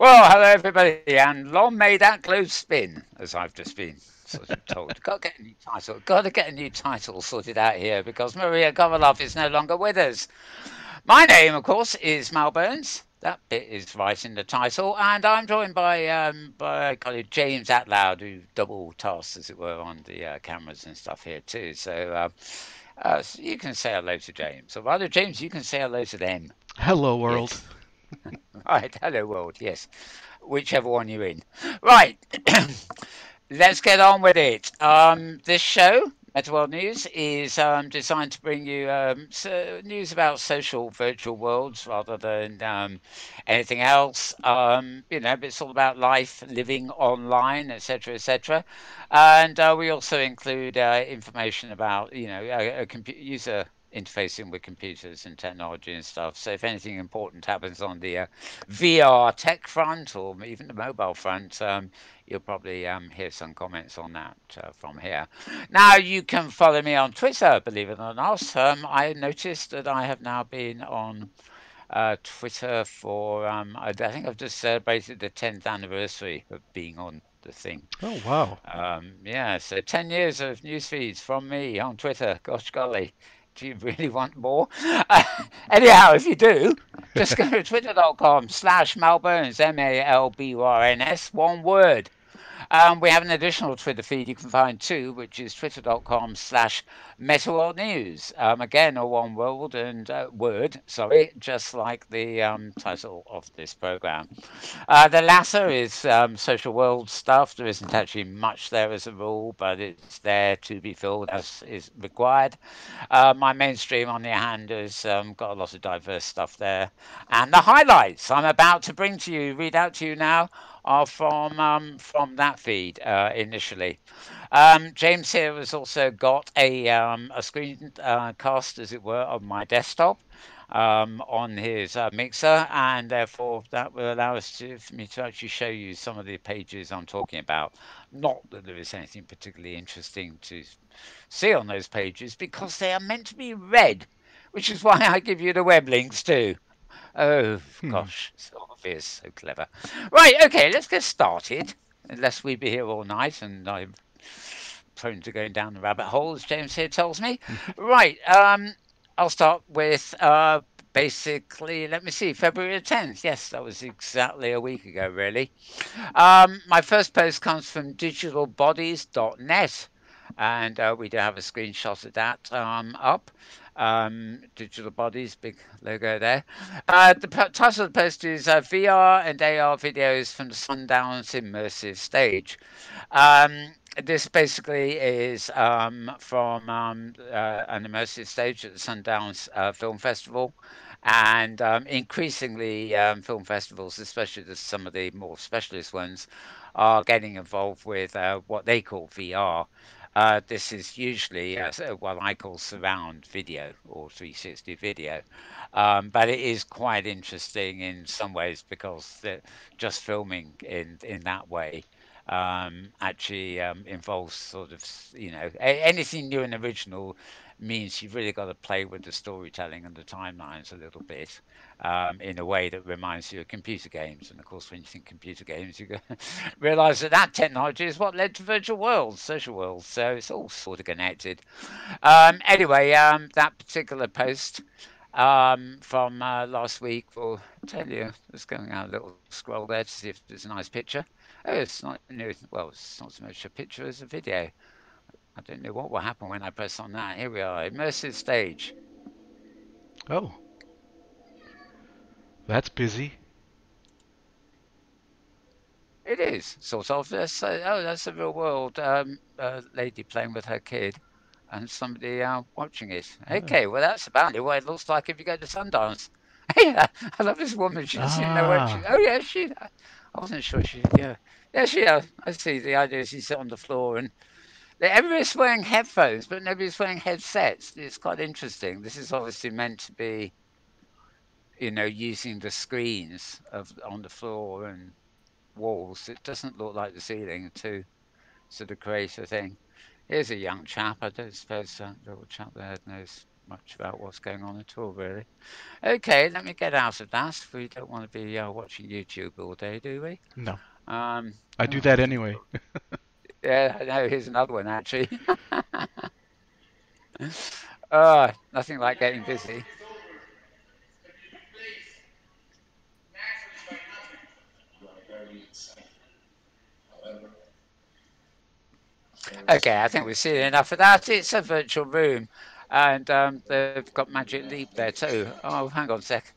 Well, hello everybody, and long may that globe spin, as I've just been sort of told. Got to get a new title. Got to get a new title sorted out here because Maria Govolov is no longer with us. My name, of course, is Mal Burns. That bit is right in the title, and I'm joined by a colleague James Atloud, who double tasks, as it were, on the cameras and stuff here too. So you can say hello to James, or rather, James, you can say hello to them. Hello, world. Yes. Right, hello world, yes. Whichever one you're in. Right, let's get on with it. This show, Metaworld News, is designed to bring you news about social virtual worlds rather than anything else. It's all about life, living online, etc., etc. And we also include information about, user interfacing with computers and technology and stuff. So if anything important happens on the VR tech front or even the mobile front, you'll probably hear some comments on that from here. Now, you can follow me on Twitter, believe it or not. I noticed that I have now been on Twitter for, I think I've just celebrated the 10th anniversary of being on the thing. Oh, wow. Yeah, so 10 years of news feeds from me on Twitter. Gosh golly, do you really want more? Anyhow, if you do, just go to twitter.com/Malburns, Malburns, one word. We have an additional Twitter feed you can find too, which is twitter.com/Metaworld News. Again, a one word, sorry, just like the title of this program. The latter is social world stuff. There isn't actually much there as a rule, but it's there to be filled as is required. My mainstream, on the other hand, has got a lot of diverse stuff there. And the highlights I'm about to bring to you, read out to you now, are from that feed initially. James here has also got a screen cast, as it were, of my desktop on his mixer, and therefore that will allow for me to actually show you some of the pages I'm talking about. Not that there is anything particularly interesting to see on those pages, because they are meant to be read, which is why I give you the web links too. Oh Hmm. gosh, so obvious, so clever. Right, okay, let's get started. Unless we be here all night, and I'm prone to going down the rabbit hole, as James here tells me. Right, I'll start with basically, let me see, February the 10th. Yes, that was exactly a week ago, really. My first post comes from digitalbodies.net, and we do have a screenshot of that up. Digital Bodies, big logo there. The title of the post is VR and AR videos from the Sundance Immersive Stage. This basically is from an immersive stage at the Sundance Film Festival. And increasingly, film festivals, especially some of the more specialist ones, are getting involved with what they call VR. This is usually what I call surround video or 360 video. But it is quite interesting in some ways because just filming in that way actually involves sort of, anything new and original means you've really got to play with the storytelling and the timelines a little bit in a way that reminds you of computer games. And of course, when you think computer games, you realize that that technology is what led to virtual worlds, social worlds. So it's all sort of connected. Anyway, that particular post from last week will tell you. Just going out a little scroll there to see if there's a nice picture. Oh, it's not new. Well, it's not so much a picture as a video. I don't know what will happen when I press on that. Here we are, immersive stage. Oh, that's busy. It is sort of. That's a real world lady playing with her kid, and somebody watching it. Ah. Okay, well that's about it. What it looks like if you go to Sundance. Yeah, I love this woman. She doesn't even know where she. Ah. Oh yeah, she. I wasn't sure she. Yeah, yeah, she. I see. The idea is you sit on the floor and everybody's wearing headphones, but nobody's wearing headsets. It's quite interesting. This is obviously meant to be, using the screens of on the floor and walls. It doesn't look like the ceiling to sort of create a thing. Here's a young chap. I don't suppose the little chap there knows. much about what's going on at all, really. Okay, let me get out of that. We don't want to be watching YouTube all day, do we? No, Um, I do oh, I that think, anyway. yeah, I know. Here's another one actually. Nothing like getting busy. Okay, I think we've seen enough of that. It's a virtual room, and they've got Magic Leap there too. Oh, hang on a sec.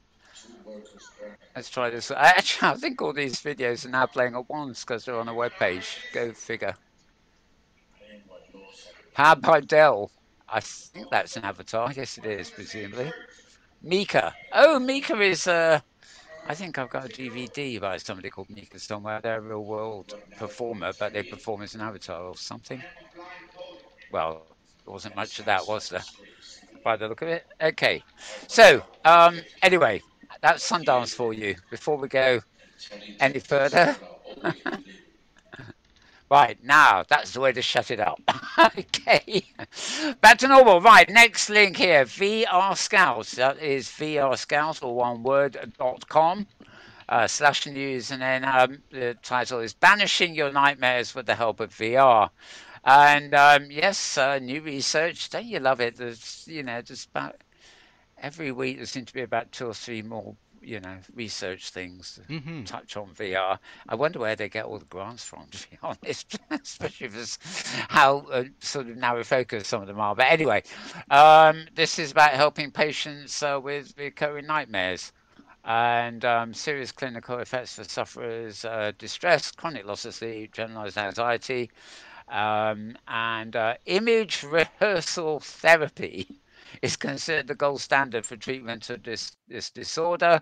Let's try this. Actually, I think all these videos are now playing at once because they're on a web page. Go figure. Powered by Dell. I think that's an avatar. Yes, it is, presumably. Mika. Oh, Mika is. I think I've got a DVD by somebody called Mika somewhere. They're a real world performer, but they perform as an avatar or something. Well, there wasn't much of that, was there? By the look of it. Okay. So, anyway, that's Sundance for you. Before we go any further, right now, that's the way to shut it up. Okay. Back to normal. Right. Next link here VR Scouts. That is VR Scouts or one word.com. Slash news, and then the title is Banishing Your Nightmares with the Help of VR. And yes, new research. Don't you love it? There's, just about every week there seem to be about two or three more, research things that Hmm. touch on VR. I wonder where they get all the grants from, to be honest, especially if how sort of narrow focus some of them are. But anyway, this is about helping patients with recurring nightmares and serious clinical effects for sufferers, distress, chronic loss of sleep, generalized anxiety, and image rehearsal therapy is considered the gold standard for treatment of this disorder,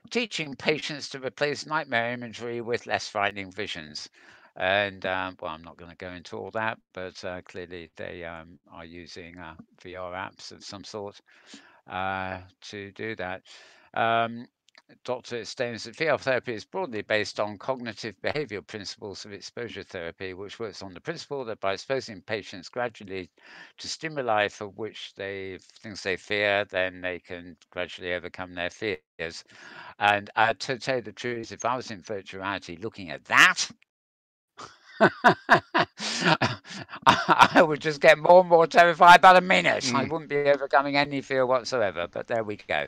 teaching patients to replace nightmare imagery with less frightening visions. And well, I'm not going to go into all that, but clearly they are using VR apps of some sort to do that. Um, Dr. explains that VR therapy is broadly based on cognitive behavioral principles of exposure therapy, which works on the principle that by exposing patients gradually to stimuli for which things they fear, then they can gradually overcome their fears. And to tell you the truth, if I was in virtual reality looking at that, I would just get more and more terrified by the minute. I Mm. wouldn't be overcoming any fear whatsoever. But there we go.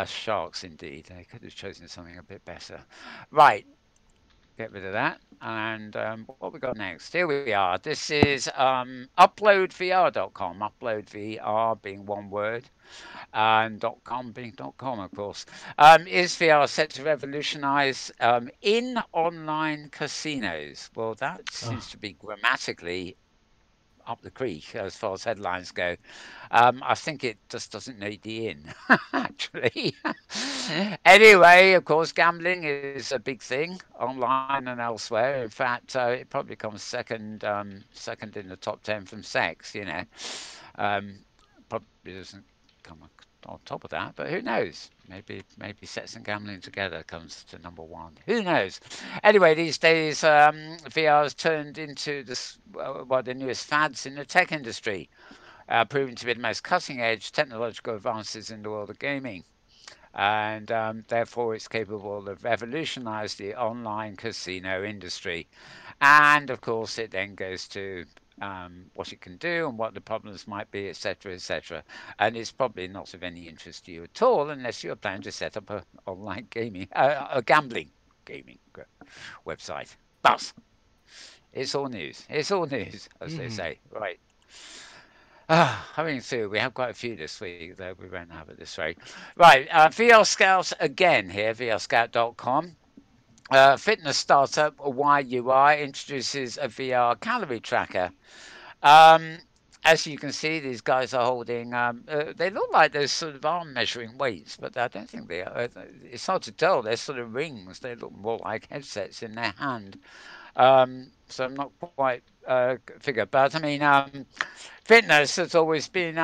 Sharks, indeed. They could have chosen something a bit better. Right, get rid of that. And what we got next? Here we are. This is uploadvr.com. Uploadvr being one word, and .com being .com, of course. Is VR set to revolutionize in online casinos? Well, that Oh. seems to be grammatically up the creek as far as headlines go. I think it just doesn't need the in, actually. Anyway, of course, gambling is a big thing online and elsewhere. In fact, it probably comes second in the top 10 from sex, Probably doesn't come on top of that, but who knows? Maybe sex and gambling together comes to number one. Who knows? Anyway, these days VR has turned into one of the newest fads in the tech industry, proving to be the most cutting edge technological advances in the world of gaming. And therefore, it's capable of revolutionise the online casino industry. And of course, it then goes to what it can do and what the problems might be, etc., etc. And it's probably not of any interest to you at all unless you're planning to set up an online a gambling gaming website. But it's all news. It's all news, as they Hmm. say. Right. Having through, we have quite a few this week, though we won't have it this way. Right. VR Scouts again here, vrscout.com. Fitness startup YUI introduces a VR calorie tracker. Um, as you can see, these guys are holding. They look like they're sort of arm measuring weights, but I don't think they are. It's hard to tell. They're sort of rings. They look more like headsets in their hand. So I'm not quite figure, but I mean, fitness has always been.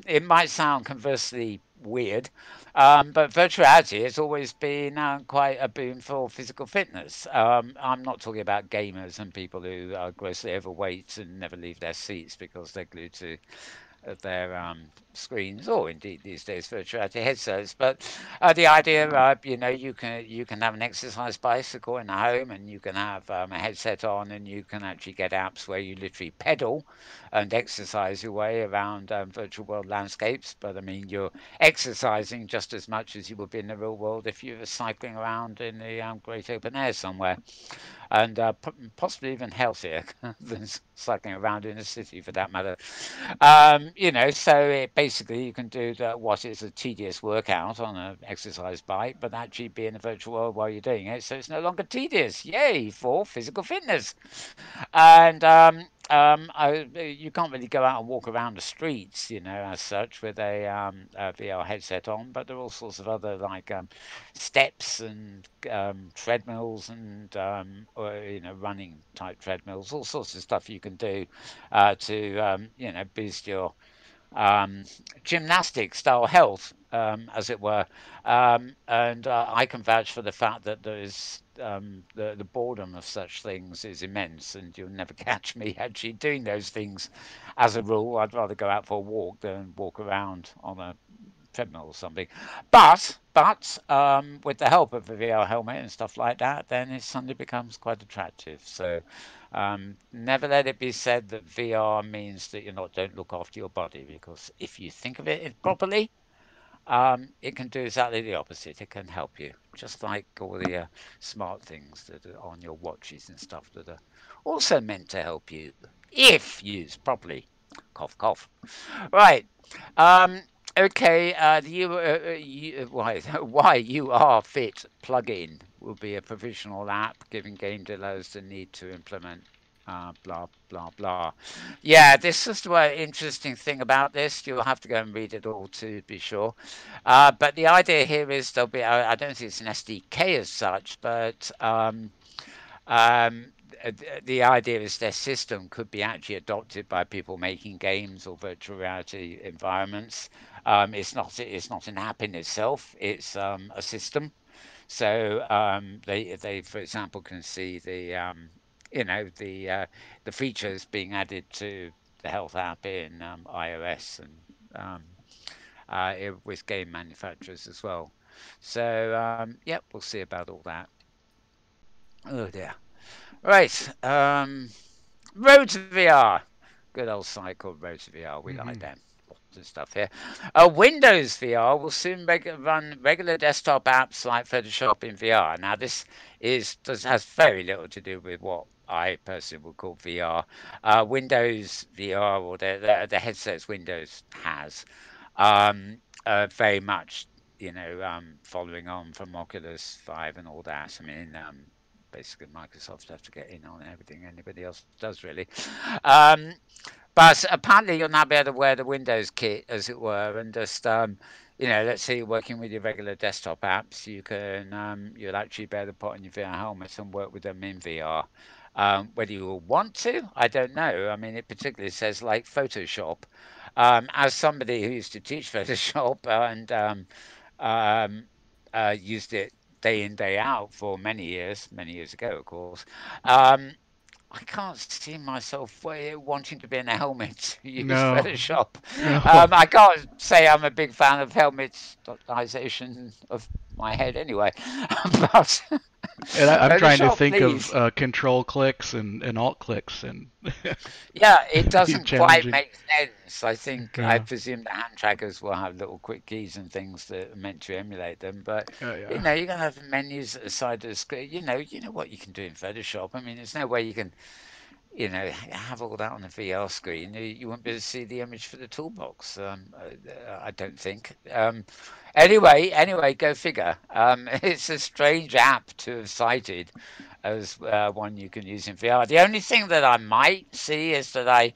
It might sound conversely weird, but virtual reality has always been quite a boon for physical fitness. I'm not talking about gamers and people who are grossly overweight and never leave their seats because they're glued to screens, or indeed these days virtual reality headsets. But the idea, you can have an exercise bicycle in the home, and you can have a headset on, and you can actually get apps where you literally pedal and exercise your way around virtual world landscapes. But I mean, you're exercising just as much as you would be in the real world if you were cycling around in the great open air somewhere, and possibly even healthier than cycling around in a city for that matter. So basically you can do what is a tedious workout on an exercise bike, but actually be in the virtual world while you're doing it, so it's no longer tedious. Yay for physical fitness! And you can't really go out and walk around the streets, as such, with a VR headset on. But there are all sorts of other like steps and treadmills and running type treadmills, all sorts of stuff you can do to boost your um, gymnastic style health, as it were. And I can vouch for the fact that there is the boredom of such things is immense, and you'll never catch me actually doing those things. As a rule, I'd rather go out for a walk than walk around on a treadmill or something. But with the help of a VR helmet and stuff like that, then it suddenly becomes quite attractive. So never let it be said that VR means that you not don't look after your body, because if you think of it properly, it can do exactly the opposite. It can help you, just like all the smart things that are on your watches and stuff that are also meant to help you if used properly. Cough, cough. Right. Um, okay. Why you are fit plugin will be a provisional app giving game developers the need to implement. Blah blah blah. Yeah, this is the interesting thing about this. You'll have to go and read it all to be sure. But the idea here is there'll be. I don't think it's an SDK as such, but um, the idea is their system could be actually adopted by people making games or virtual reality environments. It's not an app in itself. It's a system. So they, for example, can see you know, the uh, the features being added to the health app in iOS and with game manufacturers as well. So yep, we'll see about all that. Oh dear. Right. Roads VR. Good old site called Roads VR. We like Mm-hmm. them. Lots of stuff here. Windows VR will soon run regular desktop apps like Photoshop in VR. Now, this has very little to do with what I personally would call VR. Windows VR, or the headsets Windows has, very much, following on from Oculus 5 and all that. I mean, basically Microsoft have to get in on everything anybody else does really. Um, but apparently you'll now be able to wear the Windows kit, as it were, and just let's say you're working with your regular desktop apps, you'll actually be able to put on your VR helmet and work with them in VR. Whether you will want to, I don't know. I mean, it particularly says like Photoshop. As somebody who used to teach Photoshop and um, used it day in day out for many years ago, of course. Um, I can't see myself wanting to be in a helmet to use No, Photoshop. no. I can't say I'm a big fan of helmets optimization of my head anyway, but And I'm trying to Photoshop, think of please. control clicks and alt clicks, and Yeah, it it'd be doesn't quite challenging. make sense. I Yeah, presume the hand trackers will have little quick keys and things that are meant to emulate them, but yeah. you're gonna have menus at the side of the screen. You know what you can do in Photoshop. I mean, there's no way you can have all that on a VR screen. You won't be able to see the image for the toolbox. I don't think. Anyway, go figure. It's a strange app to have cited as one you can use in VR. The only thing that I might see is that I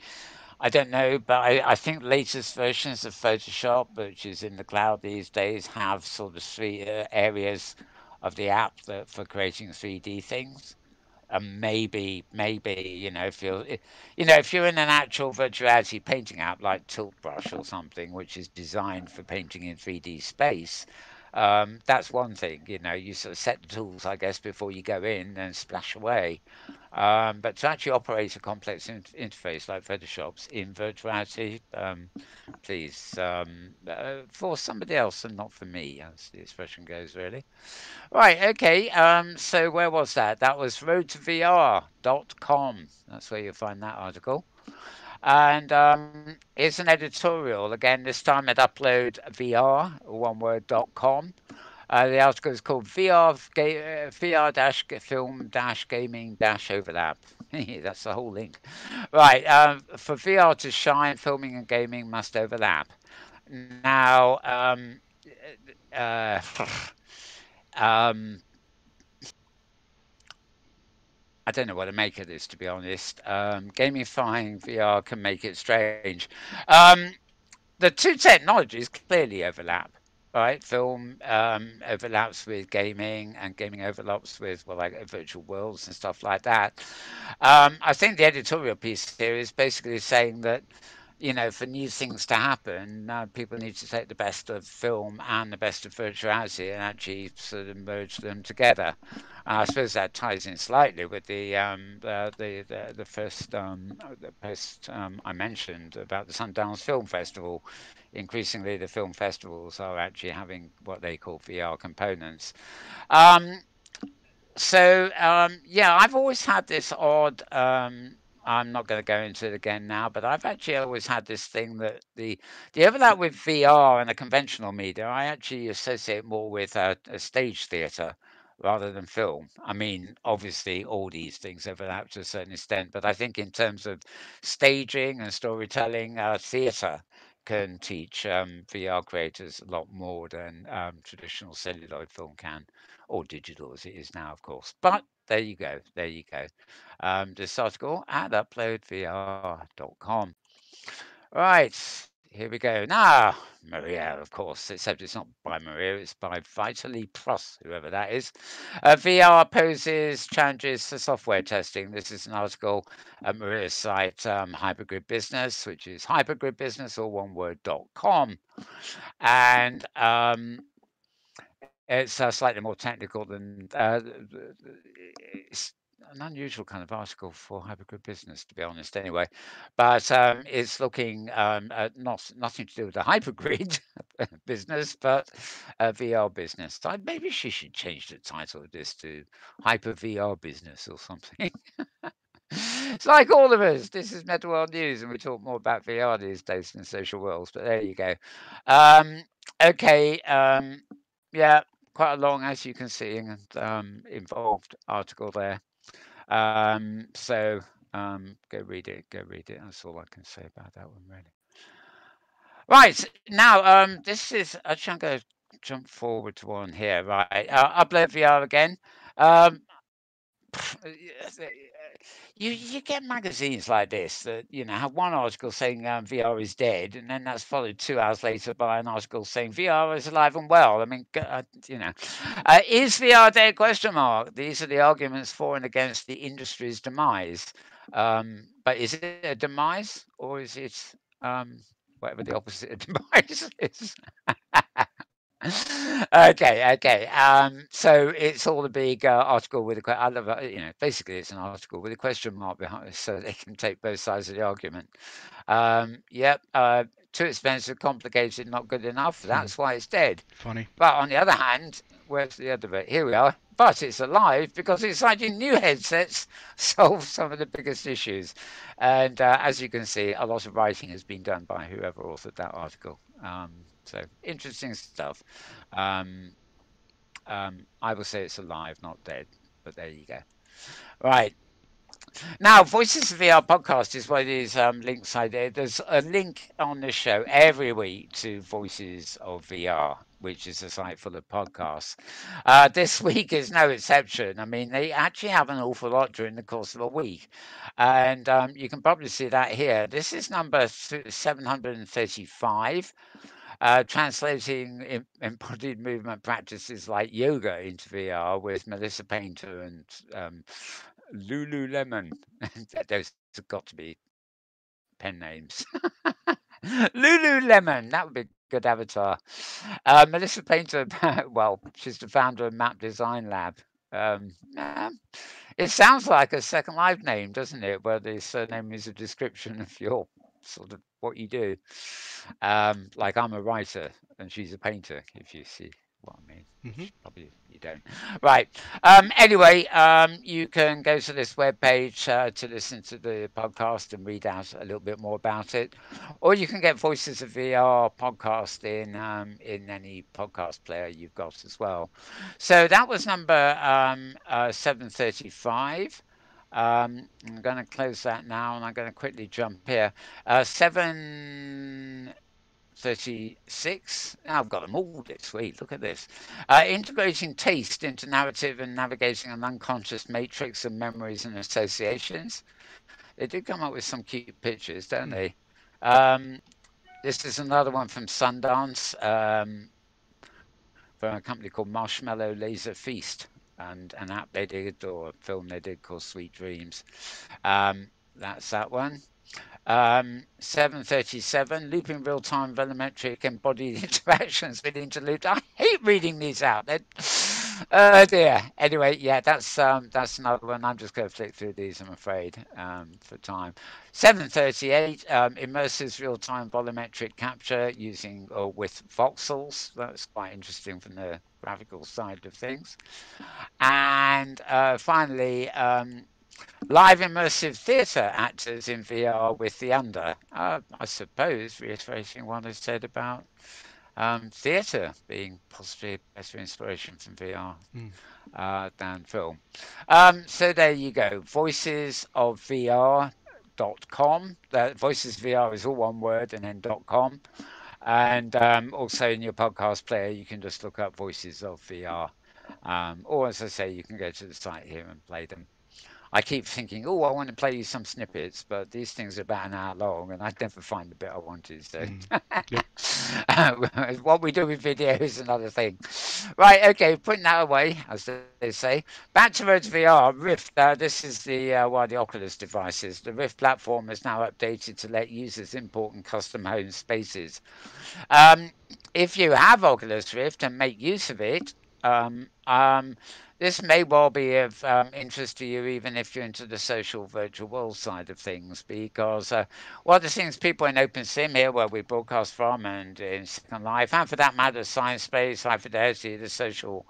don't know, but I think latest versions of Photoshop, which is in the cloud these days, have sort of three areas of the app for creating 3D things. And maybe if you're in an actual virtual reality painting app like Tilt Brush or something, which is designed for painting in 3D space, That's one thing, you sort of set the tools, I guess, before you go in and splash away. But to actually operate a complex interface like Photoshop's in virtual reality, please, for somebody else and not for me, as the expression goes, really. Right, okay. So where was that? That was roadtovr.com. That's where you'll find that article. And it's an editorial. Again, this time at uploadvr, one word.com. The article is called VR dash film dash gaming dash overlap. That's the whole link. Right. For VR to shine, filming and gaming must overlap. Now, uh, um, I don't know what to make of this, to be honest. Gamifying VR can make it strange. The two technologies clearly overlap, right? Film overlaps with gaming, and gaming overlaps with, well, like virtual worlds and stuff like that. I think the editorial piece here is basically saying that, for new things to happen, people need to take the best of film and the best of virtual reality and actually sort of merge them together. And I suppose that ties in slightly with the first the post I mentioned about the Sundance Film Festival. Increasingly, the film festivals are actually having what they call VR components. Um, yeah, I've always had this odd. I'm not going to go into it again now, but I've actually always had this thing that the overlap with VR and the conventional media, I actually associate more with a stage theatre rather than film. I mean, obviously, all these things overlap to a certain extent, but I think in terms of staging and storytelling, theatre can teach VR creators a lot more than traditional celluloid film can, or digital as it is now, of course. But there you go. There you go. This article at uploadvr.com. Right, here we go. Now, Maria, of course, except it's not by Maria, it's by Vitally Plus, whoever that is. VR poses challenges for software testing. This is an article at Maria's site, Hypergrid Business, which is hypergridbusiness, or one word.com. And it's slightly more technical than it's an unusual kind of article for hypergrid business, to be honest. Anyway, but it's looking at nothing to do with the hypergrid business, but VR business. Maybe she should change the title of this to Hyper VR Business or something. It's like all of us. This is Metaworld News, and we talk more about VR these days than social worlds. But there you go. Um, okay. Yeah, quite a long, as you can see, and involved article there. So go read it. Go read it. That's all I can say about that one, really. Right now, this is actually I'm going to jump forward to one here. Right, upload VR again. Um, you get magazines like this that have one article saying VR is dead, and then that's followed 2 hours later by an article saying VR is alive and well. I mean, is VR dead? Question mark. These are the arguments for and against the industry's demise. But is it a demise, or is it whatever the opposite of demise is? Okay. So it's all a big article with I love it. Basically, it's an article with a question mark behind it, so they can take both sides of the argument. Yep. Too expensive, complicated, not good enough. Hmm. That's why it's dead. Funny. But on the other hand, where's the other bit? Here we are. But it's alive because exciting new headsets solve some of the biggest issues. And as you can see, a lot of writing has been done by whoever authored that article. So interesting stuff. Um, I will say it's alive, not dead. But there you go. Right. Now, Voices of VR podcast is one of these links I did. There's a link on this show every week to Voices of VR, which is a site full of podcasts. This week is no exception. I mean, they actually have an awful lot during the course of a week. And you can probably see that here. This is number 735. Translating embodied movement practices like yoga into VR with Melissa Painter and Lululemon. Those have got to be pen names. Lululemon, that would be good. good avatar. Melissa Painter, well, she's the founder of Map Design Lab. Yeah, it sounds like a Second Life name, doesn't it? Where the surname is a description of your sort of what you do. Like I'm a writer and she's a painter, if you see what I mean, Hmm. which probably you don't. Right. Anyway, you can go to this webpage to listen to the podcast and read out a little bit more about it, or you can get Voices of VR podcast in any podcast player you've got as well. So that was number 735. I'm going to close that now, and I'm going to quickly jump here. 736. I've got them all this week. Look at this. Integrating taste into narrative and navigating an unconscious matrix of memories and associations. They do come up with some cute pictures, don't they? Um, this is another one from Sundance, from a company called Marshmallow Laser Feast, and an app they did, or a film they did called Sweet Dreams. That's that one. 737, looping real-time volumetric embodied interactions with interlude. I hate reading these out. Oh dear. Anyway, yeah, that's another one. I'm just going to flick through these, I'm afraid, for time. 738, immersive real-time volumetric capture using or with voxels. That's quite interesting from the graphical side of things. And finally, live immersive theatre actors in VR with the under. I suppose reiterating what I said about theatre being possibly a better inspiration from VR than film. So there you go. Voicesofvr.com. Voices VR is all one word and then .com. And also in your podcast player, you can just look up Voices of VR. Or as I say, you can go to the site here and play them. I keep thinking, oh, I want to play you some snippets, but these things are about an hour long, and I never find the bit I wanted. So, Yep. what we do with video is another thing. Right, okay, putting that away, as they say. Back to Roads VR, Rift. This is the Oculus devices. The Rift platform is now updated to let users import and custom home spaces. Um, if you have Oculus Rift and make use of it, um, um, this may well be of interest to you, even if you're into the social virtual world side of things, because one of the things people in OpenSim here, where we broadcast from, and in Second Life, and for that matter, Science Space, High Fidelity, the social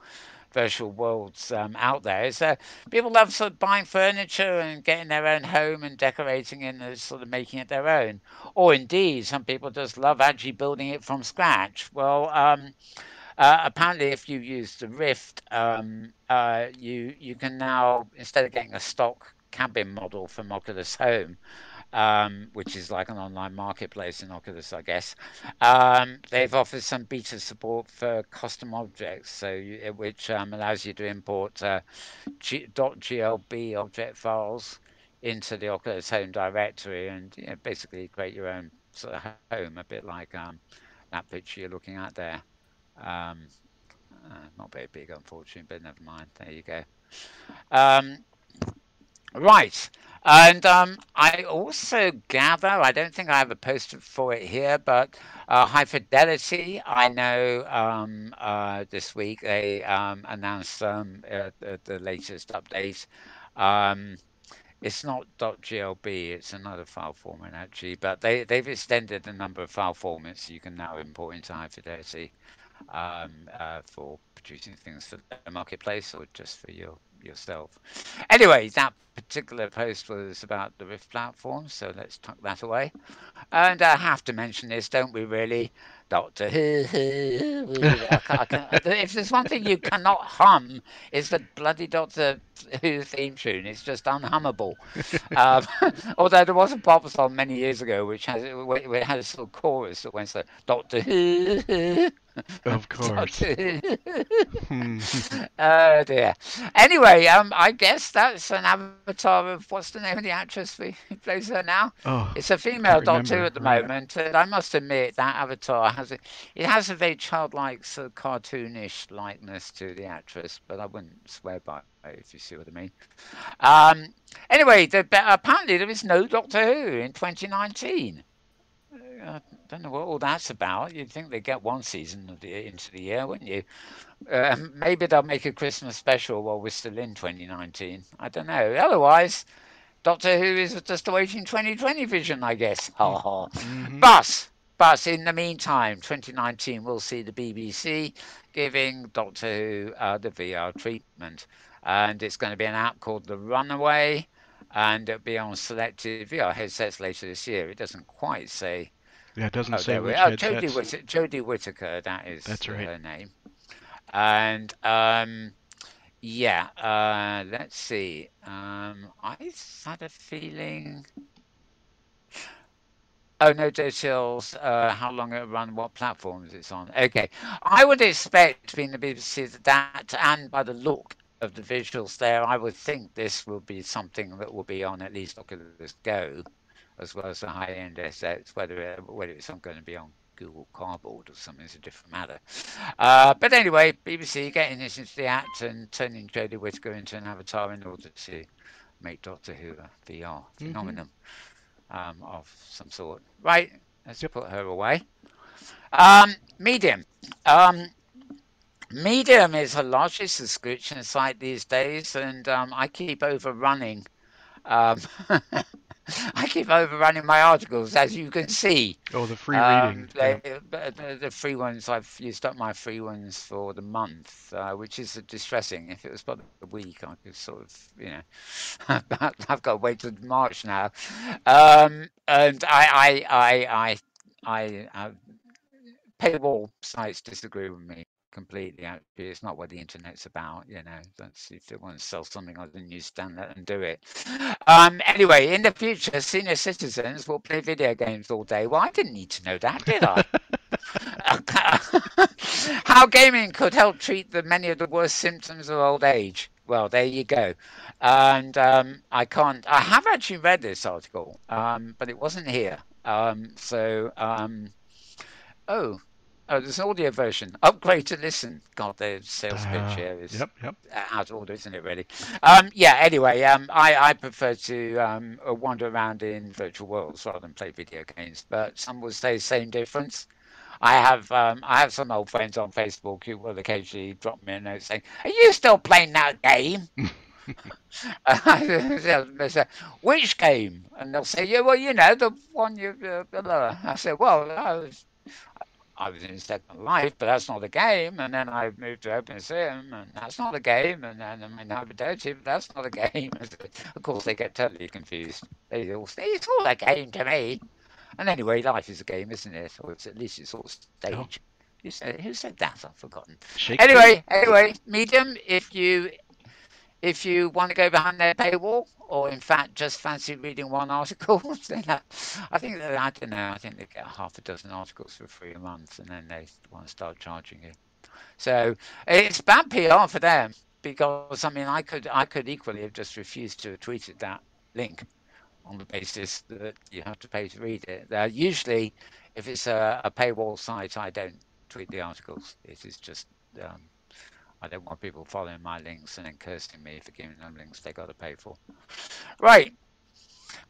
virtual worlds out there, is people love sort of buying furniture and getting their own home and decorating it and sort of making it their own. Or indeed, some people just love actually building it from scratch. Well, apparently, if you use the Rift, you can now, instead of getting a stock cabin model from Oculus Home, which is like an online marketplace in Oculus, I guess, they've offered some beta support for custom objects, which allows you to import .glb object files into the Oculus Home directory and basically create your own sort of home, a bit like that picture you're looking at there. Um, Not very big, unfortunately, but never mind. There you go. Um, right. And I also gather, I don't think I have a poster for it here, but High Fidelity, I know this week they announced the latest update. Um, it's not .glb, it's another file format actually, but they've extended the number of file formats you can now import into High Fidelity for producing things for the marketplace or just for yourself. Anyway, that particular post was about the Rift platform, so let's tuck that away. And I have to mention this, don't we? Really, Doctor Who. If there's one thing you cannot hum, is the bloody Doctor Who theme tune. It's just unhummable. Um, although there was a pop song many years ago which it had a sort of chorus that went so Doctor Who. Of course. Doctor Who. Oh dear. Anyway, I guess that's an avatar of what's the name of the actress who plays her now? Oh, It's a female can't Doctor Who remember. at the Right. moment, and I must admit that avatar has a very childlike, sort of cartoonish likeness to the actress, but I wouldn't swear by it if you see what I mean. Um, anyway, apparently there is no Doctor Who in 2019. I don't know what all that's about. You'd think they'd get one season of into the year, wouldn't you? Maybe they'll make a Christmas special while we're still in 2019. I don't know. Otherwise, Doctor Who is just awaiting 2020 vision, I guess. Ha ha. Mm-hmm. But in the meantime, 2019 will see the BBC giving Doctor Who the VR treatment. And it's going to be an app called The Runaway, and it'll be on selected VR headsets later this year. It doesn't quite say. Yeah, it doesn't Oh, say there we which are. headsets. Jodie Whittaker, that is That's right. her name. And yeah, let's see. I had a feeling. Oh, no details. How long it'll run, what platforms it's on. Okay, I would expect, being the BBC, that, and by the look of the visuals there, I would think this will be something that will be on at least Oculus Go, as well as the high-end assets. Whether it's going to be on Google Cardboard or something is a different matter. But anyway, BBC getting this into the act and turning Jodie Whittaker into an avatar in order to make Doctor Who a VR Mm-hmm. phenomenon of some sort. Right, let's Yep. put her away. Medium. Um, Medium is the largest subscription site these days, and I keep overrunning. Um, I keep overrunning my articles, as you can see. Oh, the free reading. Yeah. The free ones, I've used up my free ones for the month, which is distressing. If it was by the week, I could sort of, I've got to wait till March now. And paywall sites disagree with me completely. Actually, it's not what the internet's about. That's if they want to sell something on the newsstand, let them do it. Anyway, in the future, senior citizens will play video games all day. Well, I didn't need to know that, did I? How gaming could help treat the many of the worst symptoms of old age. Well, there you go. And I can't. I have actually read this article, but it wasn't here. Oh, oh, there's an audio version. Upgrade to listen. God, the sales pitch here is Yep. Yep. out of order, isn't it? Really. Yeah. Anyway, I prefer to wander around in virtual worlds rather than play video games. But some would say same difference. I have some old friends on Facebook who will occasionally drop me a note saying, "Are you still playing that game?" They say, "Which game?" And they'll say, "Yeah, well, the one you." I said, "Well, I was in Second Life, but that's not a game." And then I moved to Open Sim, and that's not a game. And then I'm in Hyperdoty, but that's not a game. Of course, they get totally confused. They all say, "It's all a game to me." And anyway, life is a game, isn't it? Or it's at least it's sort of Oh, stage. Who said that? I've forgotten. Shakespeare. Anyway, Medium. If you want to go behind their paywall, or in fact just fancy reading one article, then I think that I don't know. I think they get half a dozen articles for free a month, and then they want to start charging you. So it's bad PR for them because I mean I could equally have just refused to have tweeted that link on the basis that you have to pay to read it. Usually, if it's a paywall site, I don't tweet the articles. It is just um, I don't want people following my links and then cursing me for giving them links they got to pay for. Right.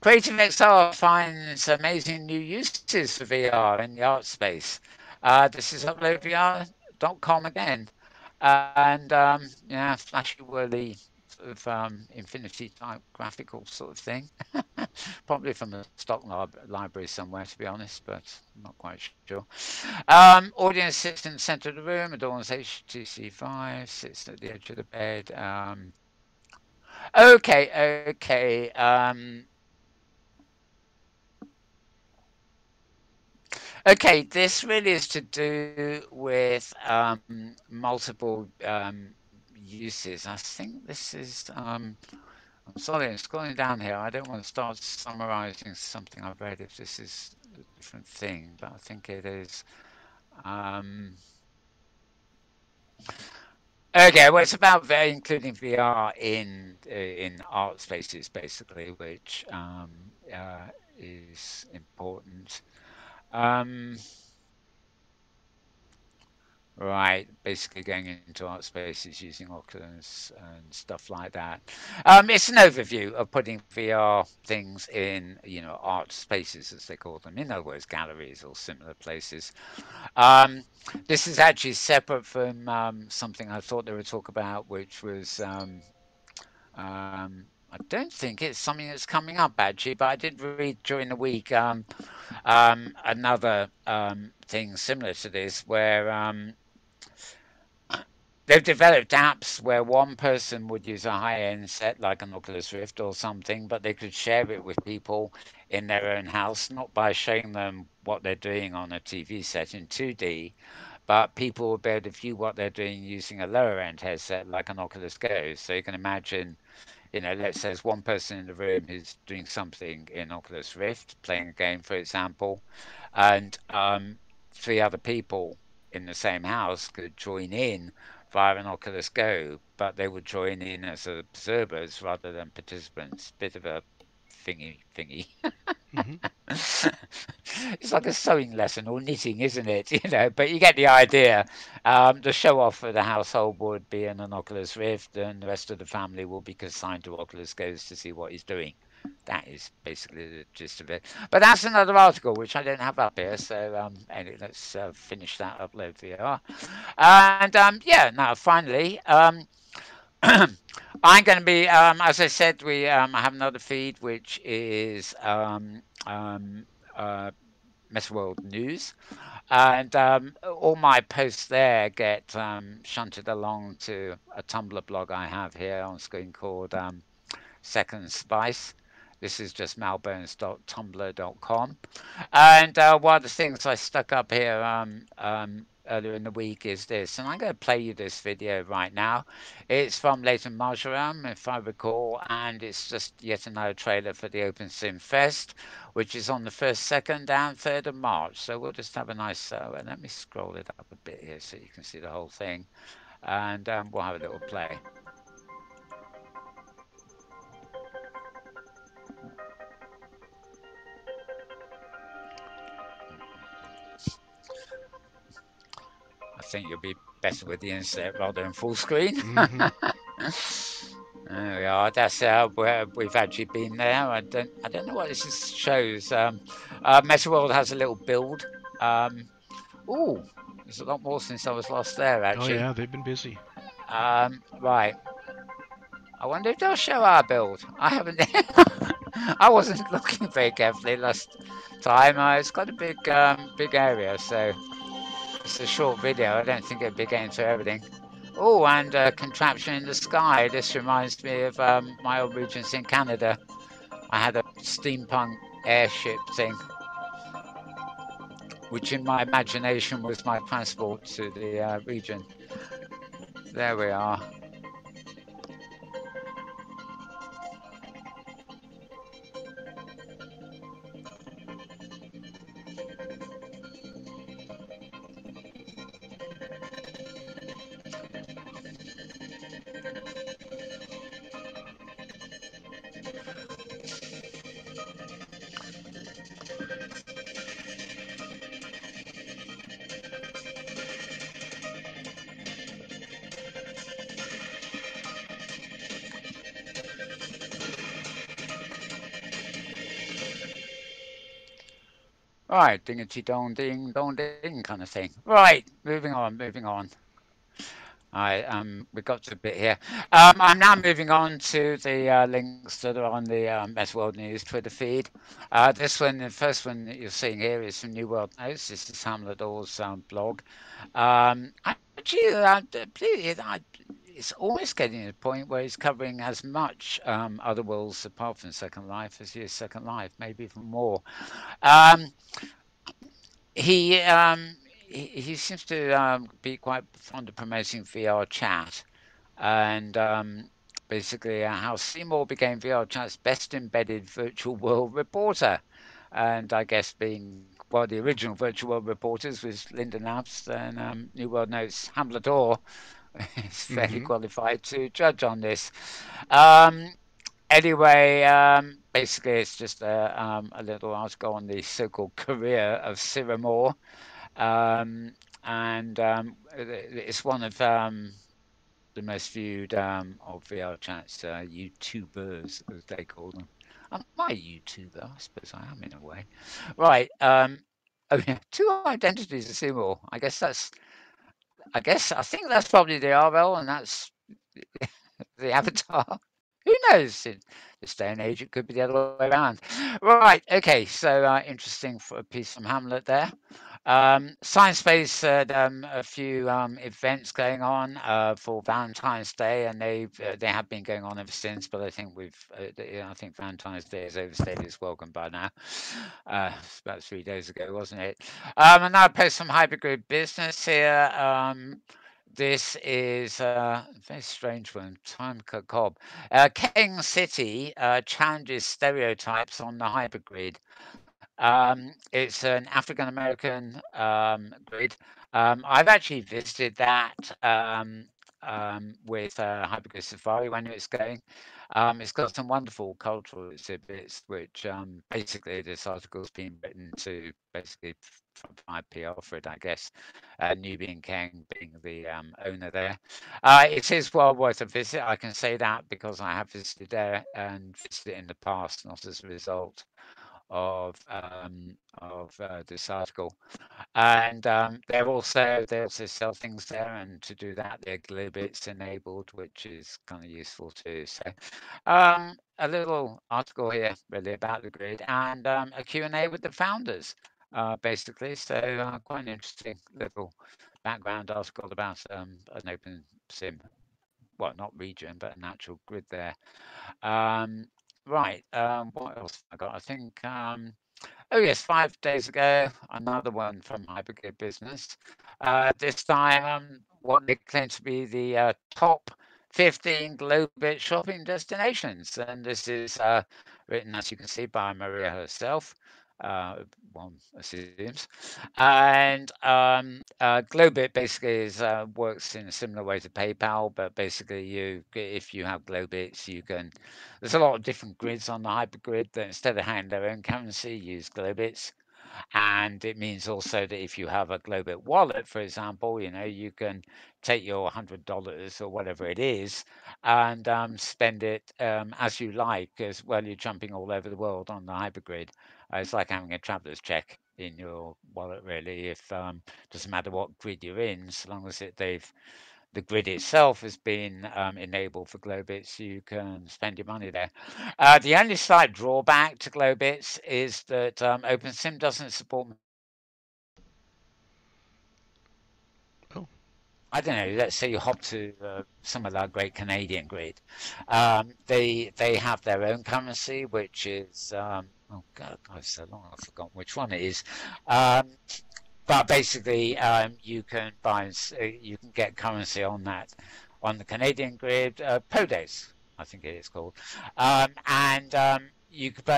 Creative XR finds amazing new uses for VR in the art space. This is uploadvr.com again. And yeah, flashy whirly sort of infinity type graphical sort of thing. Probably from a stock library somewhere, to be honest, but I'm not quite sure. Audience sits in the center of the room, adorns HTC 5, sits at the edge of the bed. Okay. Okay, this really is to do with multiple uses. I think this is. I'm sorry, I'm scrolling down here. I don't want to start summarizing something I've read if this is a different thing, but I think it is. Um, okay, well, it's about including VR in art spaces, basically, which is important. Um, Right, basically going into art spaces using Oculus and stuff like that. It's an overview of putting VR things in, art spaces as they call them. In other words, galleries or similar places. Um, this is actually separate from something I thought they would talk about, which was I don't think it's something that's coming up actually, but I did read during the week another thing similar to this where they've developed apps where one person would use a high-end set like an Oculus Rift or something, but they could share it with people in their own house, not by showing them what they're doing on a TV set in 2D, but people will be able to view what they're doing using a lower-end headset like an Oculus Go. So you can imagine, let's say there's one person in the room who's doing something in Oculus Rift, playing a game, for example, and three other people in the same house could join in via an Oculus Go, but they would join in as observers rather than participants. Bit of a thingy. Hmm. It's like a sewing lesson or knitting, isn't it? But you get the idea. The show off for the household would be in an Oculus Rift, and the rest of the family will be consigned to Oculus Goes to see what he's doing. That is basically the gist of it. But that's another article which I don't have up here. So anyway, let's finish that upload VR. And yeah, now finally, I'm going to be, as I said, we have another feed which is uh, Metaworld News, and all my posts there get shunted along to a Tumblr blog I have here on screen called Second Spice. This is just malbones.tumblr.com. And one of the things I stuck up here earlier in the week is this, and I'm going to play you this video right now. It's from Leighton Marjoram, if I recall, and it's just yet another trailer for the Open Sim Fest, which is on the 1st, 2nd, and 3rd of March. So we'll just have a nice, and let me scroll it up a bit here so you can see the whole thing, and we'll have a little play. I think you'll be better with the insert rather than full screen. Hmm. There we are. That's where we've actually been there. I don't know what this shows. Metaworld has a little build. Um, ooh, there's a lot more since I was last there Oh actually. yeah, they've been busy. Right. I wonder if they'll show our build. I haven't. I wasn't looking very carefully last time. It's got a big area, so it's a short video. I don't think it'll be getting through everything. Oh, and contraption in the sky. This reminds me of my old Regency in Canada. I had a steampunk airship thing, which in my imagination was my transport to the region. There we are. Right, dong ding kind of thing. Right, moving on. Right, we got to a bit here. I'm now moving on to the links that are on the Mess World News Twitter feed. This one, the first one that you're seeing here is from New World Notes. This is Hamlet Orr's blog. Actually, it's almost getting to the point where he's covering as much other worlds apart from Second Life as he is Second Life, maybe even more. Um, he um, he seems to be quite fond of promoting VR chat and basically how Seymour became VR chat's best embedded virtual world reporter. And I guess being one of the original virtual world reporters was Lyndon Labs, then New World Notes Hamlet Orr is fairly Hmm. qualified to judge on this. Um, anyway, basically it's just a little article on the so-called career of Cyril Moore. Um, and it's one of the most viewed of VR chats, YouTubers, as they call them. I'm not a YouTuber, I suppose I am in a way. Right. Oh yeah, two identities are similar. I think that's probably the RL, and that's the avatar. Who knows? In this day and age, it could be the other way around. Right. Okay. So interesting for a piece from Hamlet there. Science Space had a few events going on for Valentine's Day, and they have been going on ever since. But I think I think Valentine's Day has overstayed its welcome by now. It's about 3 days ago, wasn't it? And now I post some hypergrid business here. This is a very strange one. Time Cobb. King City challenges stereotypes on the hypergrid. It's an African American grid. I've actually visited that with Hypergrid Safari when it was going. It's got some wonderful cultural exhibits, which basically this article's been written to basically provide PR for it, I guess. Nubian King being the owner there. It is well worth a visit. I can say that because I have visited there and visited in the past, not as a result of this article. And they also sell things there, and to do that, they're Globits enabled, which is kind of useful too. So, a little article here really about the grid, and a Q&A with the founders, basically. So, quite an interesting little background article about an open sim, well, not region, but an actual grid there. Right. What else have I got? I think. Oh yes, 5 days ago, another one from Hypergrid Business. This time, what they claim to be the top 15 Globit shopping destinations, and this is written, as you can see, by Maria herself. One assumes, and Globit basically works in a similar way to PayPal, but basically, if you have Globits, you can. There's a lot of different grids on the hypergrid that instead of having their own currency, use Globits. And it means also that if you have a Globit wallet, for example, you can take your $100 or whatever it is and spend it as you like, as well. You're jumping all over the world on the hypergrid. It's like having a traveler's check in your wallet, really. If doesn't matter what grid you're in, so long as the grid itself has been enabled for Globits, you can spend your money there. The only slight drawback to Globits is that OpenSim doesn't support. Oh. I don't know. Let's say you hop to some of our great Canadian grid. They have their own currency, which is oh God, so long I've forgotten which one it is. But basically, you can you can get currency on on the Canadian grid, PODES, I think it is called, but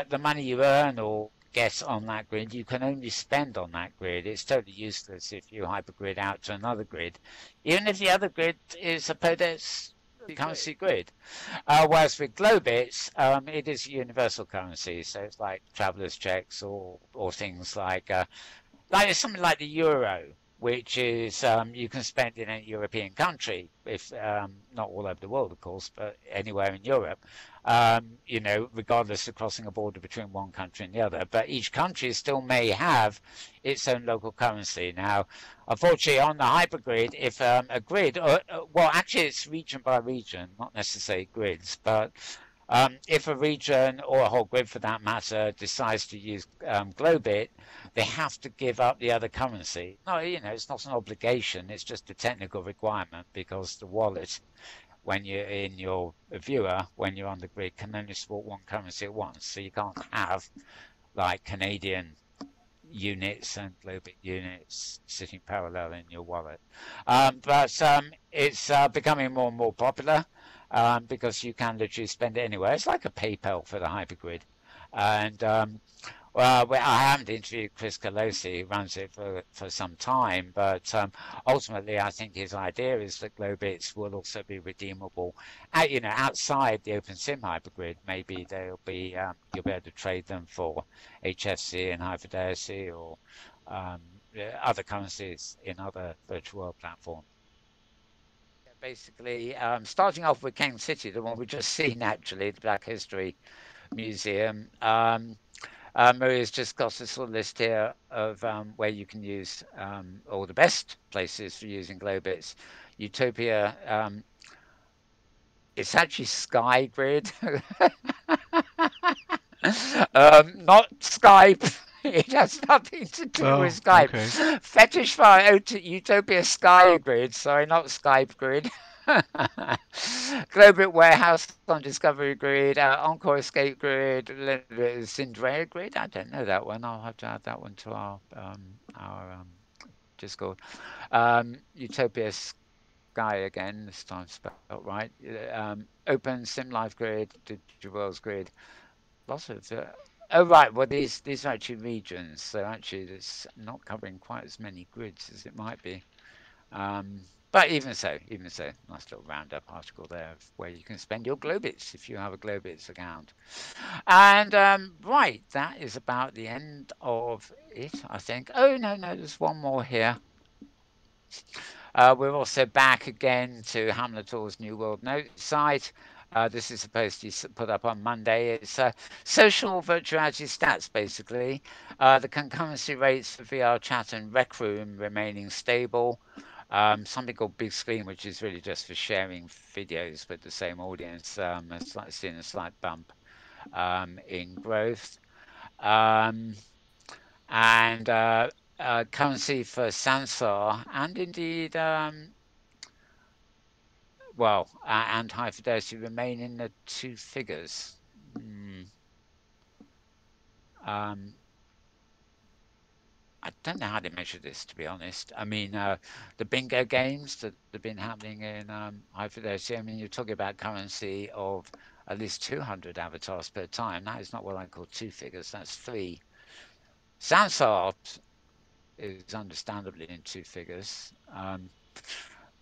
the money you earn or get on that grid, you can only spend on that grid. It's totally useless if you hypergrid out to another grid, even if the other grid is a PODES currency grid. Whereas with Globits, it is a universal currency, so it's like travelers' checks or things like something like the euro, which is you can spend in a European country, if not all over the world, of course, but anywhere in Europe. Regardless of crossing a border between one country and the other. But each country still may have its own local currency. Now, unfortunately, on the hypergrid, if a grid, well, actually, it's region by region, not necessarily grids, but if a region or a whole grid for that matter decides to use Globit, they have to give up the other currency. No, it's not an obligation, it's just a technical requirement because the wallet, when you're in your viewer, when you're on the grid, can only support one currency at once. So you can't have like Canadian units and Globit units sitting parallel in your wallet. But it's becoming more and more popular because you can literally spend it anywhere. It's like a PayPal for the hypergrid. And Well, I haven't interviewed Chris Colosi, who runs it for some time, but ultimately, I think his idea is that Globits will also be redeemable, outside the OpenSIM hypergrid. Maybe they'll be you'll be able to trade them for HFC and high fidelity or um, other currencies in other virtual world platforms. Yeah, basically, starting off with King City, the one we've just seen actually, the Black History Museum. Maria's just got a sort of list here of where you can use all the best places for using Globits. Utopia, it's actually SkyGrid, not Skype. It has nothing to do Oh, with Skype. okay. Fetish for Utopia Sky Grid. Sorry, not Skype Grid. Globit Warehouse on Discovery Grid, Encore Escape Grid, Cinderella Grid. I don't know that one. I'll have to add that one to our Discord. Utopia Sky again. This time spelled right. Open Sim Life Grid, Digital Worlds Grid. Lots of. Oh right, well these are actually regions, so actually it's not covering quite as many grids as it might be. Um, but even so, nice little roundup article there of where you can spend your Globits if you have a Globits account. And right, that is about the end of it, I think. Oh no, there's one more here. We're also back again to Hamlet Hall's New World Notes site. This is supposed to be put up on Monday. It's social virtuality stats, basically. The concurrency rates for VR chat and Rec Room remaining stable. Something called Big Screen, which is really just for sharing videos with the same audience, has seen a slight bump in growth. Um, and currency for Sansar and indeed and high fidelity remain in the two figures. Mm, um, I don't know how they measure this, to be honest. I mean, the bingo games that have been happening in high fidelity. I mean, you're talking about currency of at least 200 avatars per time. That is not what I call two figures. That's three. Sansar is understandably in two figures,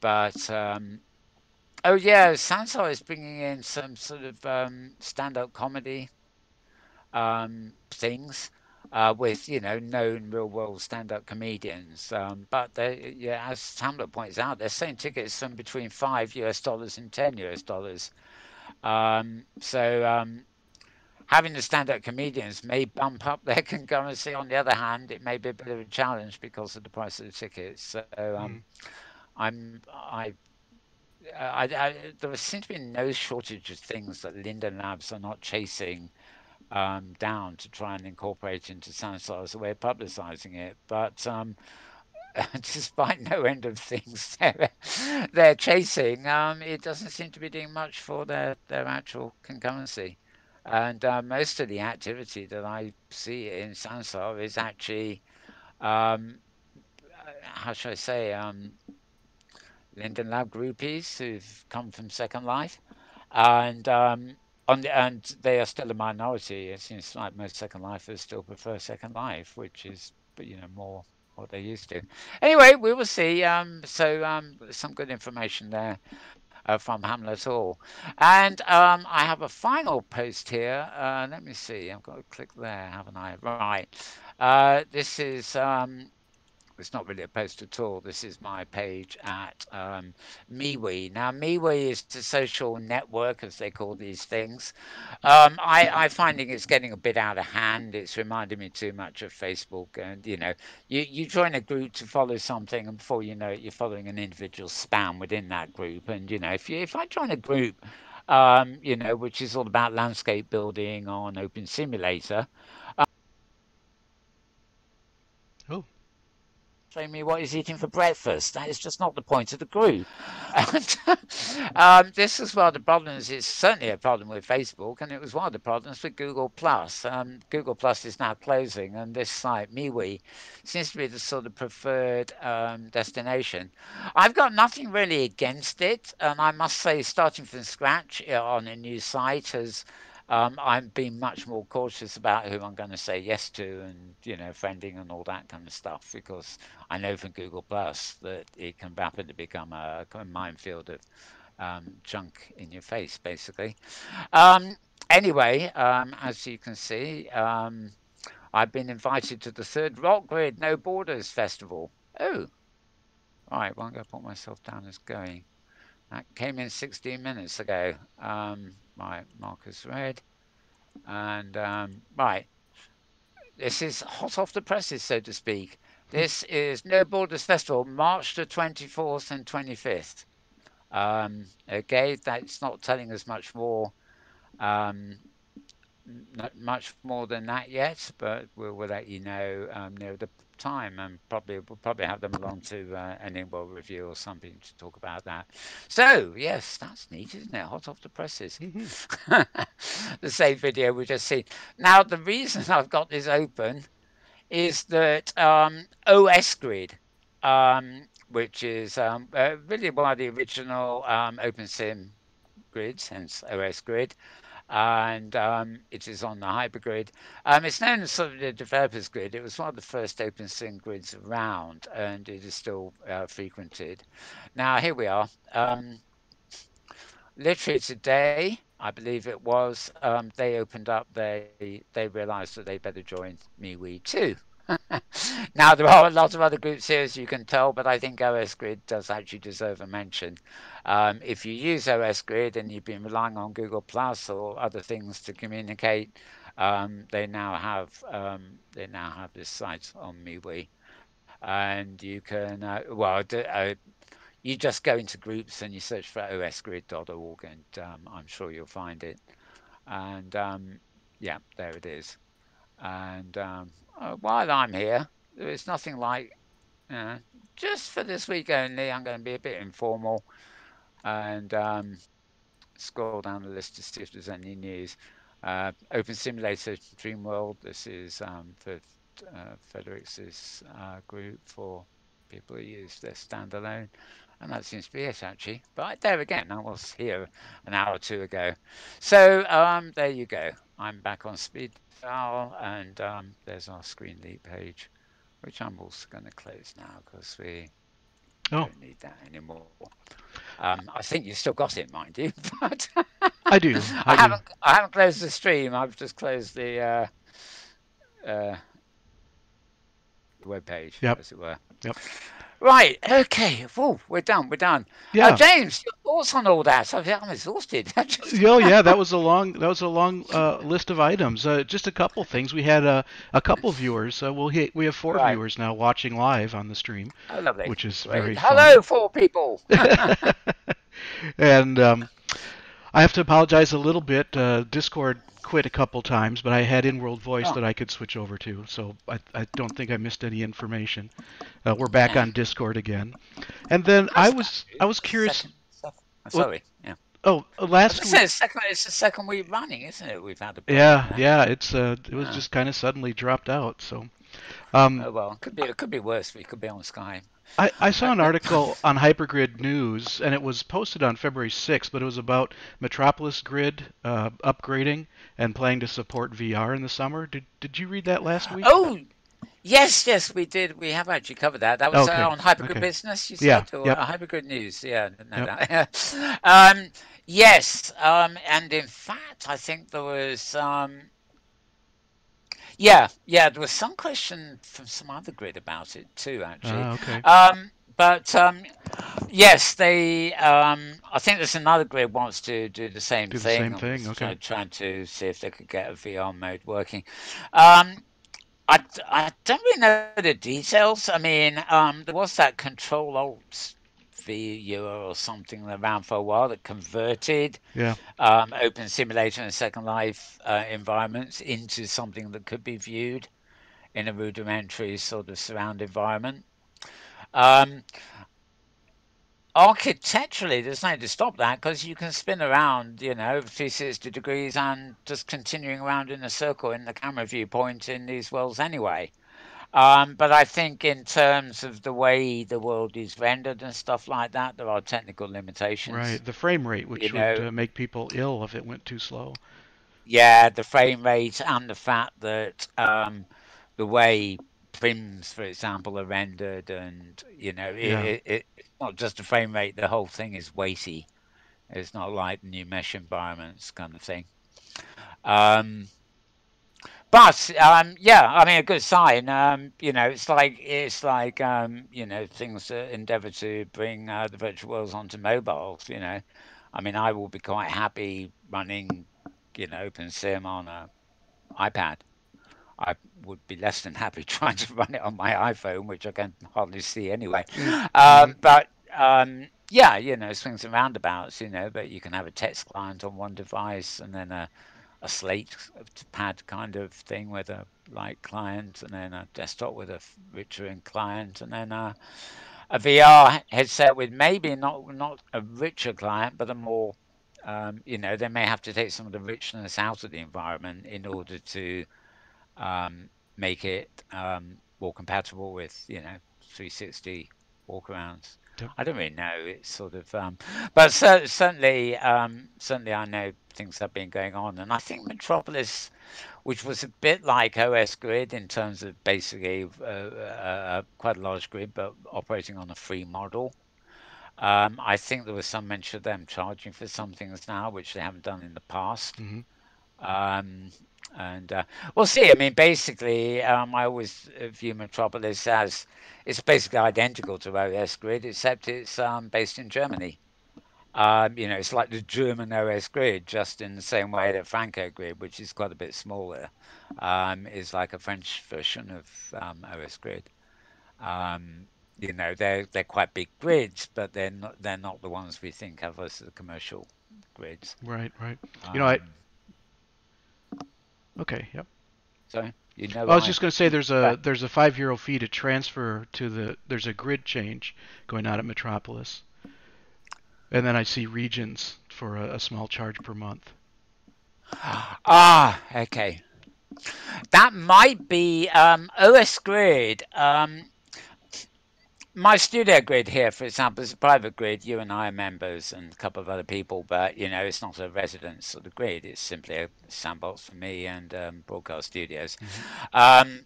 but oh yeah, Sansar is bringing in some sort of stand-up comedy things with known real-world stand-up comedians. But they, yeah, as Hamlet points out, they're selling tickets from between $5 and $10. So having the stand-up comedians may bump up their concurrency. On the other hand, it may be a bit of a challenge because of the price of the tickets. So Hmm. I'm there seems to be no shortage of things that Linden Labs are not chasing down to try and incorporate into Sansar as a way of publicizing it. But despite no end of things they're chasing, it doesn't seem to be doing much for their actual concurrency. And most of the activity that I see in Sansar is actually, um, how should I say, Linden Lab groupies who've come from Second Life, and and they are still a minority. It seems like most Second Lifers still prefer Second Life, which is more what they used to. Anyway, we will see. So some good information there from Hamlet Hall, and I have a final post here. Let me see. I've got to click there, haven't I? Right. This is it's not really a post at all. This is my page at MeWe. Now, MeWe is a social network, as they call these things. I finding it's getting a bit out of hand. It's reminding me too much of Facebook. And you join a group to follow something, and before you know it, you're following an individual spam within that group. And if I join a group, which is all about landscape building on Open Simulator, Oh, showing me what he's eating for breakfast. That is just not the point of the group. And this is one of the problems. It's certainly a problem with Facebook, and it was one of the problems with Google Plus. Google Plus is now closing, and this site, MeWe, seems to be the sort of preferred destination. I've got nothing really against it, and I must say, starting from scratch on a new site has I'm being much more cautious about who I'm going to say yes to, and friending and all that kind of stuff, because I know from Google Plus that it can rapidly become a kind of minefield of junk in your face, basically. Um, anyway, as you can see, I've been invited to the third Rock Grid No Borders Festival. Oh, right. Well, I'm going to put myself down as going. That came in 16 minutes ago. Right, Marcus read. And right, this is hot off the presses, so to speak. This is No Borders Festival, March the 24th and 25th. Okay, that's not telling us much more, um, not much more than that yet, but we'll let you know near the time, and we'll probably have them along to an in-world review or something to talk about that. So yes, that's neat, isn't it? Hot off the presses. Hmm. The same video we just seen. Now the reason I've got this open is that OS Grid, which is really one of the original OpenSim grids, hence OS Grid, and it is on the hypergrid. It's known as sort of the developers grid. It was one of the first OpenSim grids around, and it is still frequented. Now here we are. Literally today, I believe it was, they opened up. They realised that they better join MeWe too. Now there are a lot of other groups here, as you can tell, but I think OS Grid does actually deserve a mention. If you use OS Grid and you've been relying on Google Plus or other things to communicate, they now have this site on MeWe, and you can you just go into groups and you search for osgrid.org, and I'm sure you'll find it. And yeah, there it is. And while I'm here, there is nothing like, you know, just for this week only, I'm going to be a bit informal and scroll down the list to see if there's any news. Open Simulator Dream World. This is for Frederic's group for people who use their standalone. And that seems to be it, actually. But there again, I was here an hour or two ago. So there you go. I'm back on speed dial, and there's our screen lead page, which I'm also going to close now because we Oh, don't need that anymore. I think you still got it, mind you, but I do. I I do. haven't closed the stream. I've just closed uh, the web page, Yep. as it were. Yep. Right. Okay. Whoa, we're done. We're done. Yeah. James, your thoughts on all that? I'm exhausted. Just Oh yeah, that was a long list of items. Just a couple things. We had a couple viewers. We have four right. viewers now watching live on the stream, Oh, lovely. which is Great. very fun. Hello, four people. And I have to apologize a little bit. Discord quit a couple times, but I had in-world voice Oh, that I could switch over to, so I don't think I missed any information. We're back yeah. on Discord again. And then I That's was I good. was curious. What? Sorry. Yeah. Oh, I was last gonna say week. it's the second week running, isn't it? We've had a problem Yeah, there. yeah. It was Yeah. just kind of suddenly dropped out. So, um, Oh well, it could be worse. We could be on Sky. I saw an Yeah. article on Hypergrid News, and it was posted on February 6th, but it was about Metropolis Grid upgrading and planning to support VR in the summer. Did you read that last week? Oh, yes, yes, we did. We have actually covered that. That was Okay, on Hypergrid okay. Business, you Yeah, said, or yep, Hypergrid News. Yeah, I didn't know yep. that. Yes, and in fact, I think there was, yeah, there was some question from some other grid about it too, actually. Okay. But yes, I think there's another grid wants to do the same Do the thing same and thing. was Okay. trying to see if they could get a VR mode working. Um, I don't really know the details. I mean, there was that Control Alt V or something around for a while that converted Yeah. Open Simulator and Second Life environments into something that could be viewed in a rudimentary sort of surround environment. Um, Architecturally, there's nothing to stop that because you can spin around, 360 degrees and just continuing around in a circle in the camera viewpoint in these worlds anyway. But I think in terms of the way the world is rendered and stuff like that, there are technical limitations. Right. The frame rate, You which would know, make people ill if it went too slow. yeah, the frame rate and the fact that the way prims, for example, are rendered, and Yeah. it's not just the frame rate. The whole thing is weighty. It's not like new mesh environments kind of thing. Um, but yeah, I mean, a good sign. It's like things that endeavour to bring the virtual worlds onto mobiles. I mean, I will be quite happy running, OpenSim on a iPad. I would be less than happy trying to run it on my iPhone, which I can hardly see anyway. Mm-hmm. But yeah, swings and roundabouts, but you can have a text client on one device and then a slate pad kind of thing with a light client, and then a desktop with a richer in client, and then a VR headset with maybe not a richer client, but a more they may have to take some of the richness out of the environment in order to make it more compatible with 360 walkarounds. Yep. I don't really know. It's sort of, but certainly, I know things have been going on, and I think Metropolis, which was a bit like OS Grid in terms of basically quite a large grid, but operating on a free model. I think there was some mention of them charging for some things now, which they haven't done in the past. Mm-hmm. Um, and we'll see. I mean, basically, I always view Metropolis as it's basically identical to OS Grid, except it's based in Germany. It's like the German OS Grid, just in the same way that Franco Grid, which is quite a bit smaller, is like a French version of OS Grid. Um, they're quite big grids, but they're not the ones we think of as the commercial grids. Right. Right. You know, I Um, okay. Yep. so I was I just going to say there's yeah. a 5 euro fee to transfer to there's a grid change going on at Metropolis, and then I see regions for a small charge per month. Ah, okay. That might be OS Grid. My studio grid here, for example, is a private grid. You and I are members, and a couple of other people, but it's not a residence sort of grid. It's simply a sandbox for me and broadcast studios. Mm-hmm. Um,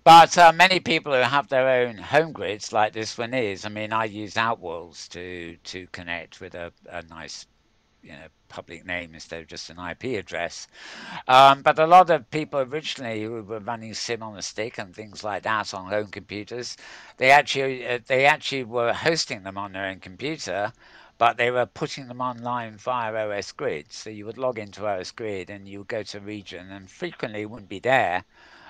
but many people who have their own home grids, like this one is. I mean, I use Outworlds to connect with a nice public name instead of just an IP address. But a lot of people originally who were running sim on a stick and things like that on home computers, they actually were hosting them on their own computer, but they were putting them online via OS Grid. So you would log into OS Grid and you would go to a region, and frequently it wouldn't be there.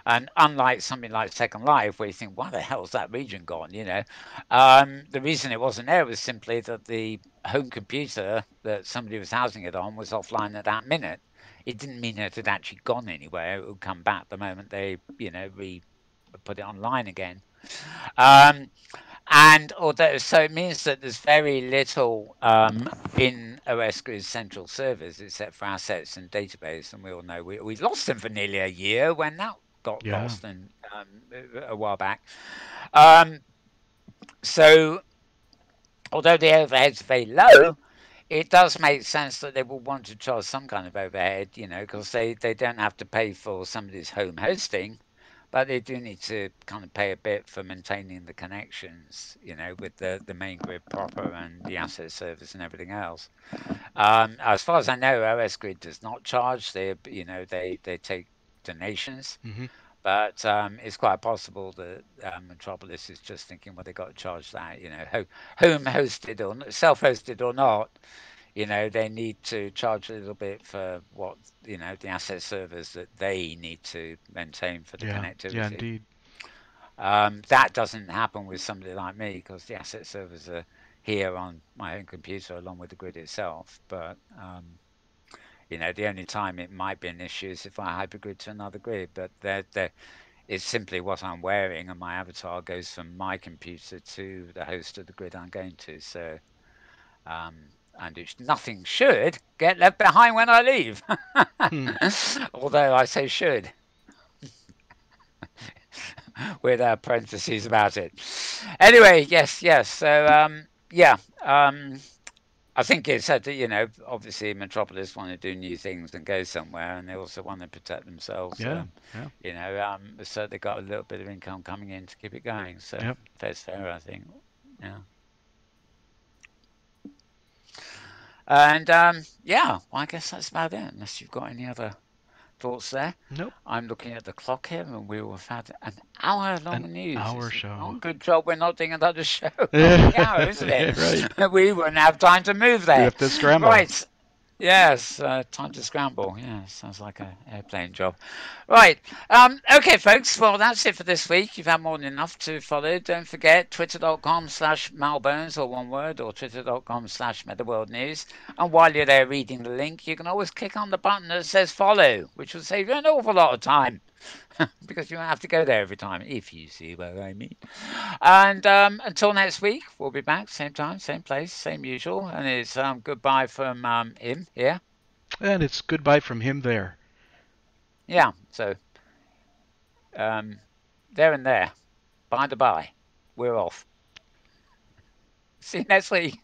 And unlike something like Second Life, where you think, why the hell's that region gone? The reason it wasn't there was simply that the home computer that somebody was housing it on was offline at that minute. It didn't mean it had actually gone anywhere. It would come back the moment they, put it online again. Um, and although, so it means that there's very little in OS Grid's central servers except for assets and database. And we all know we lost them for nearly a year when that got Yeah. lost and a while back. Um, so although the overheads are very low, it does make sense that they will want to charge some kind of overhead, because they don't have to pay for somebody's home hosting, but they do need to kind of pay a bit for maintaining the connections, with the main grid proper and the asset service and everything else. As far as I know, OS Grid does not charge. They take donations. Mm-hmm. But it's quite possible that Metropolis is just thinking, well, they got to charge that, home hosted or self-hosted or not, they need to charge a little bit for what, the asset servers that they need to maintain for the Yeah. Yeah. connectivity. Indeed. That doesn't happen with somebody like me because the asset servers are here on my own computer along with the grid itself. But the only time it might be an issue is if I hypergrid to another grid. But it's simply what I'm wearing, and my avatar goes from my computer to the host of the grid I'm going to. So um, and nothing should get left behind when I leave. Hmm. Although I say should with parentheses about it. Anyway, yes, yes. So yeah, um, I think it said that, obviously Metropolis want to do new things and go somewhere, and they also want to protect themselves. Yeah, yeah, So they got a little bit of income coming in to keep it going. So yep. that's fair, I think. Yeah. And yeah, well, I guess that's about it, unless you've got any other thoughts there. Nope. I'm looking at the clock here, and we will have had an hour long An news. hour It's show. one good job we're not doing another show on the hour, isn't it? Yeah, right. We wouldn't have time to move We there. have to scramble. Right. Yes, time to scramble. Yeah, sounds like an airplane job. Right. Okay, folks. Well, that's it for this week. You've had more than enough to follow. Don't forget twitter.com/malbones, or one word, or twitter.com/metaworld news. And while you're there reading the link, you can always click on the button that says follow, which will save you an awful lot of time because you don't have to go there every time, if you see what I mean. And until next week, we'll be back, same time, same place, same usual. And it's goodbye from him here. And it's goodbye from him there. Yeah, so um, there and there, by the by, we're off. See you next week.